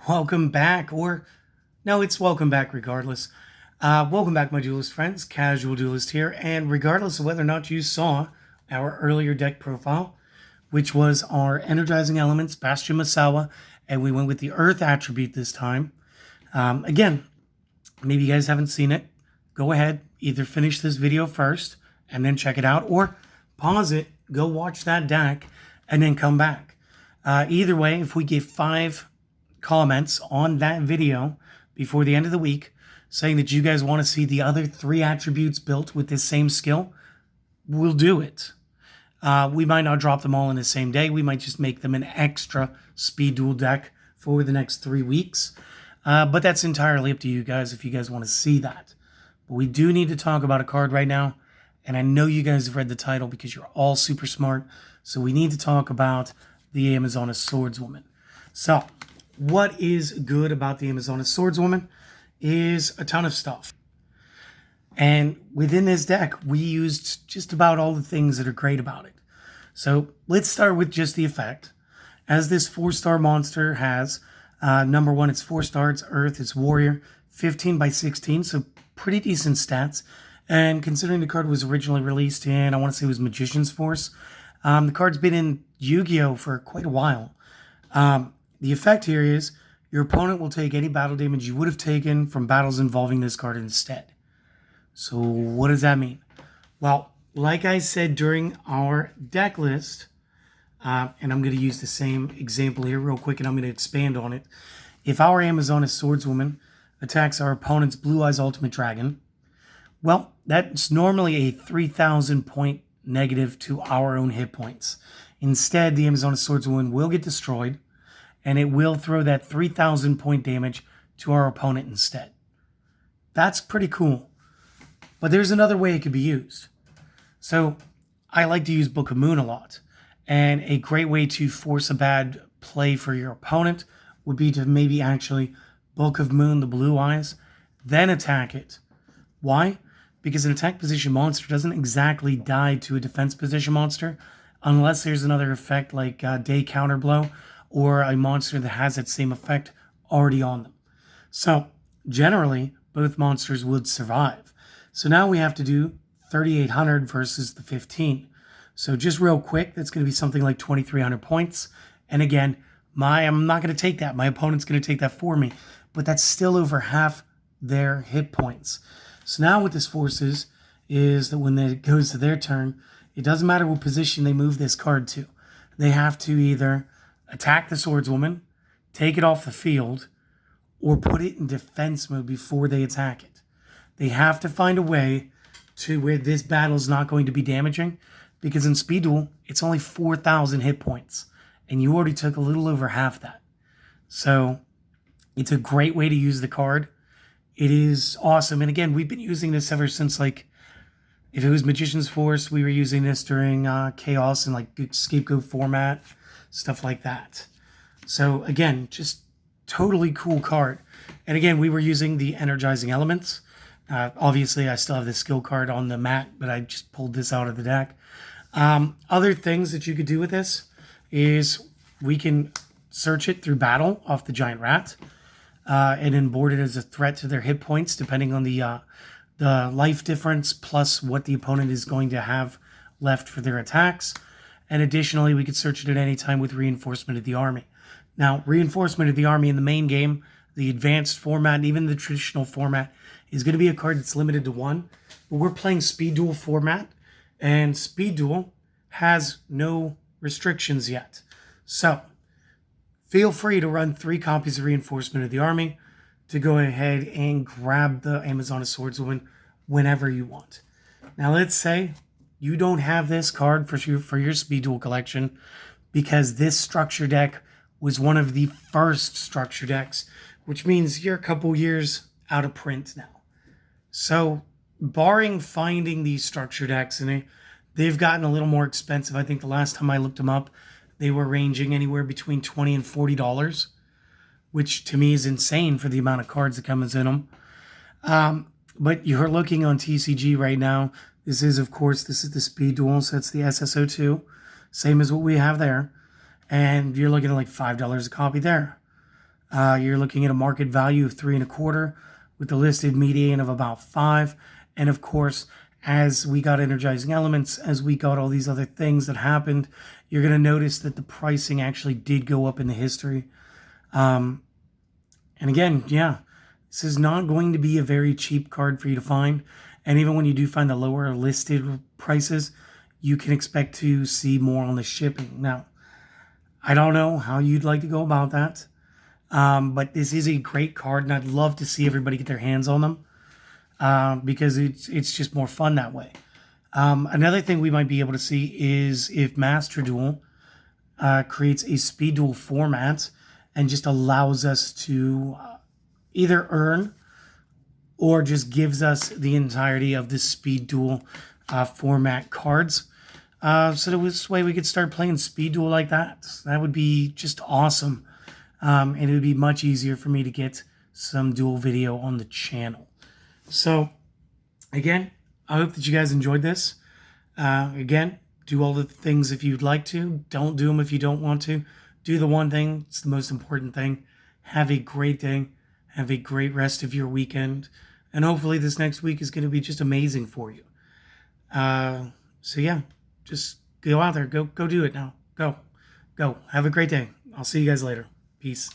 Welcome back, or no, it's welcome back regardless. Welcome back, my duelist friends. Casual Duelist here, and regardless of whether or not you saw our earlier deck profile, which was our Energizing Elements, Bastion Masawa, and we went with the Earth attribute this time. Again, maybe you guys haven't seen it. Go ahead, either finish this video first and then check it out, or pause it, go watch that deck, and then come back. Either way, if we get 5 comments on that video before the end of the week saying that you guys want to see the other 3 attributes built with this same skill, we'll do it. We might not drop them all in the same day. We might just make them an extra speed duel deck for the next 3 weeks. But that's entirely up to you guys if you guys want to see that. But we do need to talk about a card right now. And I know you guys have read the title because you're all super smart. So we need to talk about the Amazoness Swordswoman. So what is good about the Amazoness Swordswoman is a ton of stuff. And within this deck, we used just about all the things that are great about it. So let's start with just the effect. As this 4-star monster has, number 1, it's 4-star, it's Earth, it's Warrior, 15 by 16, so pretty decent stats. And considering the card was originally released in, I want to say it was Magician's Force, the card's been in Yu-Gi-Oh! For quite a while. The effect here is your opponent will take any battle damage you would have taken from battles involving this card instead. So what does that mean? Well, like I said during our deck list, and I'm going to use the same example here real quick and I'm going to expand on it. If our Amazoness Swordswoman attacks our opponent's Blue Eyes Ultimate Dragon, well, that's normally a 3,000 point negative to our own hit points. Instead, the Amazoness Swordswoman will get destroyed, and it will throw that 3,000 point damage to our opponent instead. That's pretty cool. But there's another way it could be used. So I like to use Book of Moon a lot. And a great way to force a bad play for your opponent would be to maybe actually Book of Moon the Blue Eyes, then attack it. Why? Because an attack position monster doesn't exactly die to a defense position monster unless there's another effect like Day Counter Blow, or a monster that has that same effect already on them. So generally, both monsters would survive. So now we have to do 3,800 versus the 15. So just real quick, that's going to be something like 2,300 points. And again, I'm not going to take that. My opponent's going to take that for me. But that's still over half their hit points. So now what this forces is that when it goes to their turn, it doesn't matter what position they move this card to. They have to either attack the Swordswoman, take it off the field, or put it in defense mode before they attack it. They have to find a way to where this battle is not going to be damaging, because in Speed Duel, it's only 4,000 hit points, and you already took a little over half that. So it's a great way to use the card. It is awesome. And again, we've been using this ever since, like, if it was Magician's Force, we were using this during Chaos and like Scapegoat format, stuff like that. So again, just totally cool card. And again, we were using the Energizing Elements. Obviously, I still have the skill card on the mat, but I just pulled this out of the deck. Other things that you could do with this is we can search it through battle off the Giant Rat, and then board it as a threat to their hit points, depending on the life difference plus what the opponent is going to have left for their attacks. And additionally, we could search it at any time with Reinforcement of the Army. Now, Reinforcement of the Army in the main game, the advanced format, and even the traditional format, is going to be a card that's limited to 1. But we're playing Speed Duel format, and Speed Duel has no restrictions yet. So, feel free to run 3 copies of Reinforcement of the Army to go ahead and grab the Amazoness Swordswoman whenever you want. Now, let's say you don't have this card for your Speed Duel collection because this structure deck was one of the first structure decks, which means you're a couple years out of print now. So, barring finding these structure decks, and they've gotten a little more expensive. I think the last time I looked them up, they were ranging anywhere between $20 and $40, which to me is insane for the amount of cards that comes in them. But you're looking on TCG right now. This is the Speed Duel, so that's the SSO2. Same as what we have there. And you're looking at like $5 a copy there. You're looking at a market value of 3.25 with the listed median of about 5. And of course, as we got energizing elements, as we got all these other things that happened, you're going to notice that the pricing actually did go up in the history. And again, yeah, this is not going to be a very cheap card for you to find. And even when you do find the lower listed prices, you can expect to see more on the shipping. Now, I don't know how you'd like to go about that. But this is a great card, and I'd love to see everybody get their hands on them because it's just more fun that way. Another thing we might be able to see is if Master Duel creates a speed duel format and just allows us to either earn or just gives us the entirety of the speed duel format cards. So this way we could start playing speed duel like that. That would be just awesome. And it would be much easier for me to get some duel video on the channel. So, again, I hope that you guys enjoyed this. Again, do all the things if you'd like to. Don't do them if you don't want to. Do the one thing. It's the most important thing. Have a great day. Have a great rest of your weekend. And hopefully this next week is going to be just amazing for you. So, yeah, just go out there. Go do it now. Go. Have a great day. I'll see you guys later. Peace.